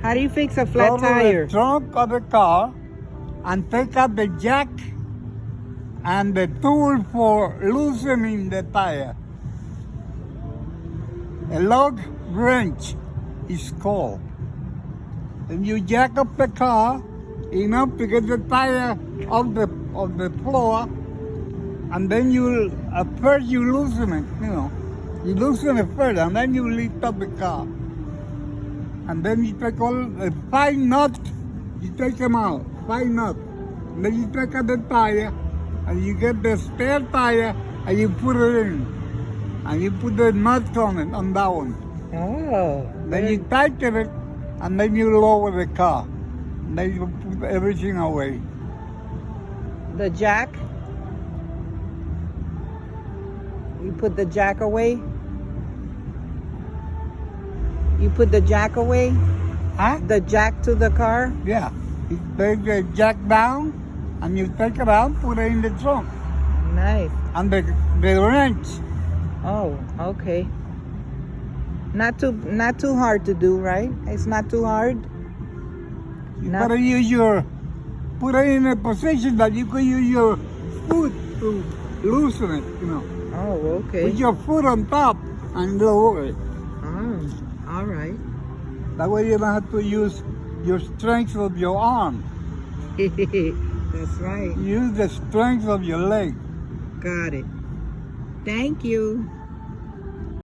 How do you fix a Go flat to tire? the trunk of the car and take out the jack and the tool for loosening the tire. A lug wrench is called. And you jack up the car enough to get the tire off the floor, and then you first you loosen it, You loosen it first, and then you lift up the car. And then you take all the 5 nuts, you take them out, 5 nuts. And then you take out the tire, and you get the spare tire, and you put it in. And you put the nuts on it, on that one. Oh. Then you tighten it, and then you lower the car. And then you put everything away. The jack? You put the jack away? You put the jack away? Huh? The jack to the car? Yeah. You take the jack down, and you take it out, put it in the trunk. Nice. And the wrench. Oh, okay. Not too hard to do, right? It's not too hard. You Not- gotta put it in a position that you can use your foot to loosen it, Oh, okay. Put your foot on top and lower it. Oh, all right. That way you don't have to use your strength of your arm. That's right. Use the strength of your leg. Got it. Thank you.